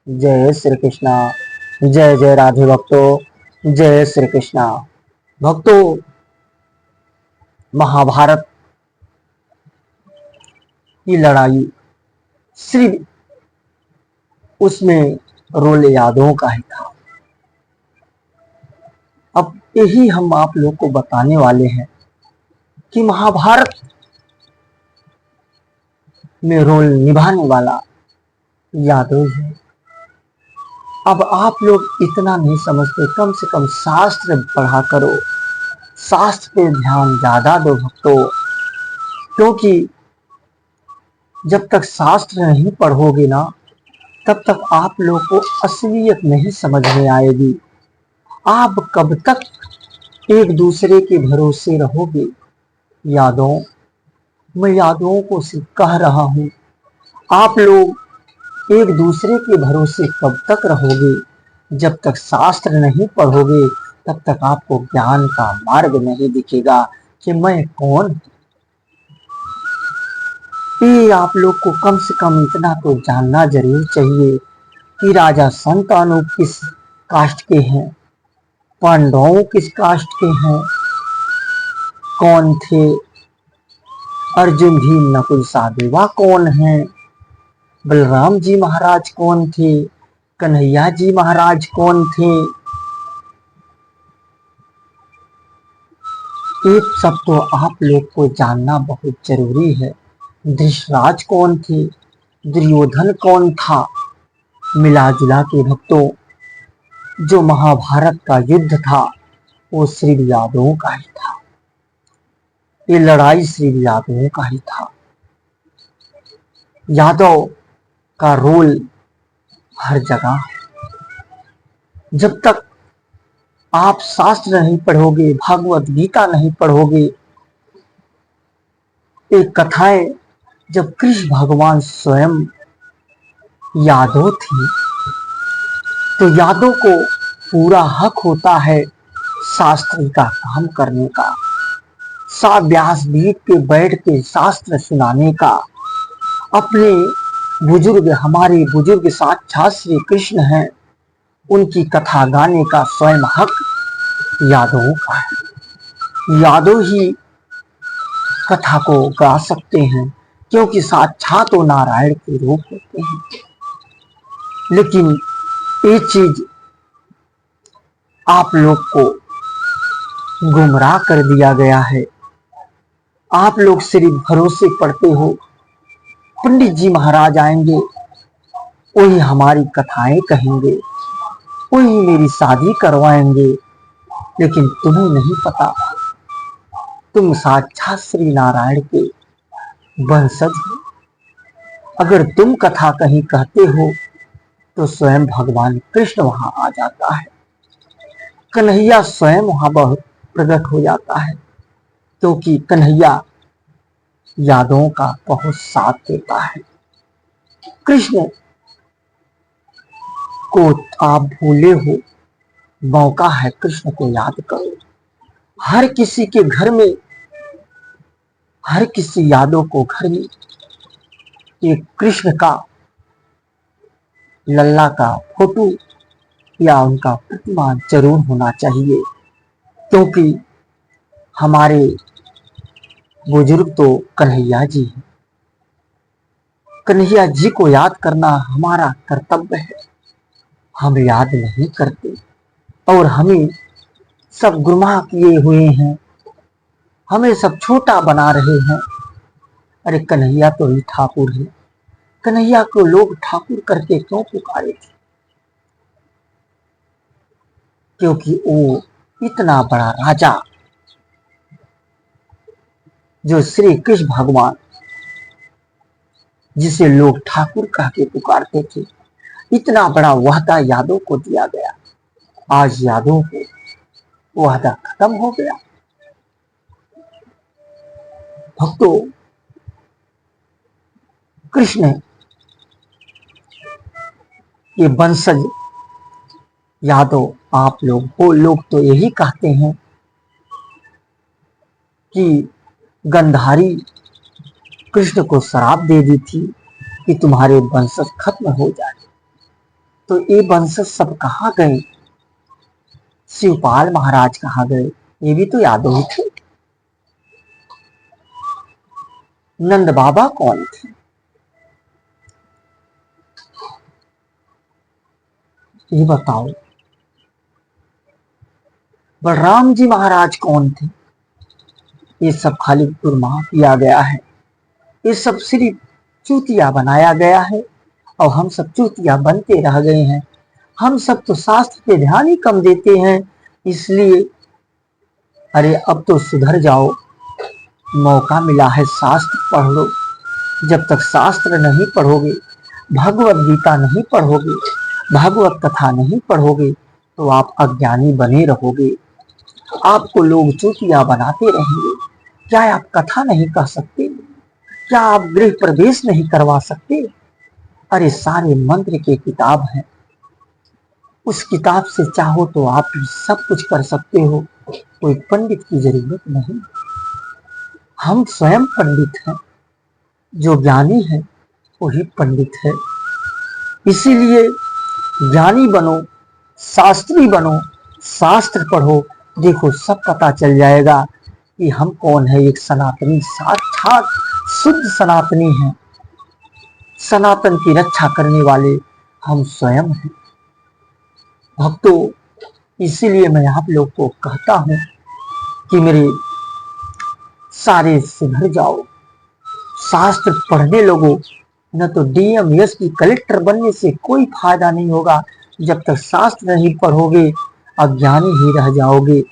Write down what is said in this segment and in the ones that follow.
जय श्री कृष्णा। जय जय राधे भक्तों, जय श्री कृष्णा। भक्तों, महाभारत की लड़ाई सिर्फ उसमें रोल यादवों का ही था। अब यही हम आप लोग को बताने वाले हैं कि महाभारत में रोल निभाने वाला यादव है। अब आप लोग इतना नहीं समझते, कम से कम शास्त्र पढ़ा करो, शास्त्र पे ध्यान ज्यादा दो भक्तों, क्योंकि जब तक शास्त्र नहीं पढ़ोगे ना, तब तक आप लोग को असलियत नहीं समझ में आएगी। आप कब तक एक दूसरे के भरोसे रहोगे? यादों, मैं यादवों को सिर्फ कह रहा हूं, आप लोग एक दूसरे के भरोसे कब तक रहोगे? जब तक शास्त्र नहीं पढ़ोगे तब तक आपको ज्ञान का मार्ग नहीं दिखेगा कि मैं कौन। ये आप लोग को कम से कम इतना तो जानना जरूर चाहिए कि राजा संतानु किस कास्ट के हैं, पांडवों किस कास्ट के हैं, कौन थे, अर्जुन भीम नकुल सहदेवा कौन हैं, बलराम जी महाराज कौन थे, कन्हैया जी महाराज कौन थे। ये सब तो आप लोग को जानना बहुत जरूरी है। धृतराज कौन थे, दुर्योधन कौन था। मिला जुला के भक्तों, जो महाभारत का युद्ध था वो सिर्फ यादवों का ही था। ये लड़ाई सिर्फ यादवों का ही था। यादव का रोल हर जगह। जब तक आप शास्त्र नहीं पढ़ोगे, भागवत गीता नहीं पढ़ोगे, एक कथाएं, जब कृष्ण भगवान स्वयं यादव थे तो यादव को पूरा हक होता है शास्त्र का काम करने का, व्यास पीठ पे बैठ के शास्त्र सुनाने का। अपने बुजुर्ग, हमारे बुजुर्ग साक्षात श्री कृष्ण हैं, उनकी कथा गाने का स्वयं हक यादवों का है। यादव ही कथा को गा सकते हैं, क्योंकि साक्षात वो नारायण के रूप होते हैं। लेकिन ये चीज आप लोग को गुमराह कर दिया गया है। आप लोग सिर्फ भरोसे पड़ते हो, पंडित जी महाराज आएंगे, वही हमारी कथाएं कहेंगे, वही मेरी शादी करवाएंगे। लेकिन तुम्हें नहीं पता, तुम साक्षात श्री नारायण के वंशज हो। अगर तुम कथा कहीं कहते हो तो स्वयं भगवान कृष्ण वहां आ जाता है, कन्हैया स्वयं वहां बहुत प्रकट हो जाता है, क्योंकि कन्हैया यादवों का बहुत साथ देता है। कृष्ण को आप भूले हो, मौका है कृष्ण को याद करो। हर किसी के घर में, हर किसी यादव को घर में एक कृष्ण का लल्ला का फोटो या उनका प्रतिमा जरूर होना चाहिए, क्योंकि हमारे बुजुर्ग तो कन्हैया जी हैं। कन्हैया जी को याद करना हमारा कर्तव्य है। हम याद नहीं करते और हमें सब गुमराह किए हुए हैं, हमें सब छोटा बना रहे हैं। अरे कन्हैया तो ही ठाकुर है। कन्हैया को लोग ठाकुर करके क्यों पुकारे थे? क्योंकि वो इतना बड़ा राजा, जो श्री कृष्ण भगवान, जिसे लोग ठाकुर कह के पुकारते थे, इतना बड़ा वादा यादव को दिया गया। आज यादव को वादा खत्म हो गया। भक्तों, कृष्ण के वंशज यादव आप लोग, वो लोग तो यही कहते हैं कि गंधारी कृष्ण को श्राप दे दी थी कि तुम्हारे वंशज खत्म हो जाए। तो ये वंशज सब कहाँ गए? शिवपाल महाराज कहाँ गए? ये भी तो यादव ही थे। नंद बाबा कौन थे? ये बताओ। बलराम जी महाराज कौन थे? ये सब खाली गुरमा किया गया है। ये सब सिर्फ चूतिया बनाया गया है और हम सब चूतिया बनते रह गए हैं। हम सब तो शास्त्र पे ध्यान ही कम देते हैं, इसलिए अरे अब तो सुधर जाओ, मौका मिला है, शास्त्र पढ़ लो। जब तक शास्त्र नहीं पढ़ोगे, भगवत गीता नहीं पढ़ोगे, भागवत कथा नहीं पढ़ोगे, तो आप अज्ञानी बने रहोगे। आपको लोग चूतिया बनाते रहेंगे। क्या आप कथा नहीं कह सकते? क्या आप गृह प्रवेश नहीं करवा सकते? अरे सारे मंत्र के किताब है, उस किताब से चाहो तो आप सब कुछ कर सकते हो। कोई पंडित की जरूरत नहीं। हम स्वयं पंडित हैं। जो ज्ञानी है वही पंडित है। इसीलिए ज्ञानी बनो, शास्त्री बनो, शास्त्र पढ़ो। देखो सब पता चल जाएगा कि हम कौन है। एक सनातनी, साक्षात शुद्ध सनातनी है। सनातन की रक्षा करने वाले हम स्वयं हैं। भक्तों, इसीलिए मैं आप लोग को कहता हूं कि मेरे सारे सुधर जाओ, शास्त्र पढ़ने लगो। न तो डीएम एसपी कलेक्टर बनने से कोई फायदा नहीं होगा। जब तक शास्त्र नहीं पढ़ोगे अज्ञानी ही रह जाओगे।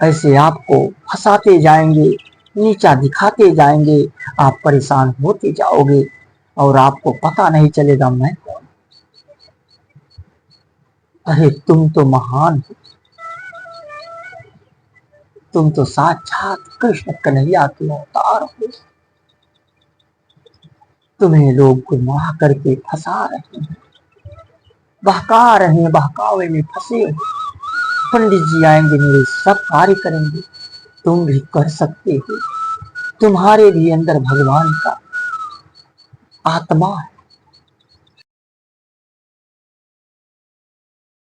ऐसे आपको फंसाते जाएंगे, नीचा दिखाते जाएंगे, आप परेशान होते जाओगे और आपको पता नहीं चलेगा मैं कौन। अरे तुम तो महान हो, तुम तो साक्षात कृष्ण कन्हैया के अवतार हो। तुम्हें लोग गुमराह करके फंसा रहे हैं, बहका रहे हैं, बहकावे में फंसे हो। पंडित जी आएंगे, मेरे सब कार्य करेंगे। तुम भी कर सकते हो। तुम्हारे भी अंदर भगवान का आत्मा है।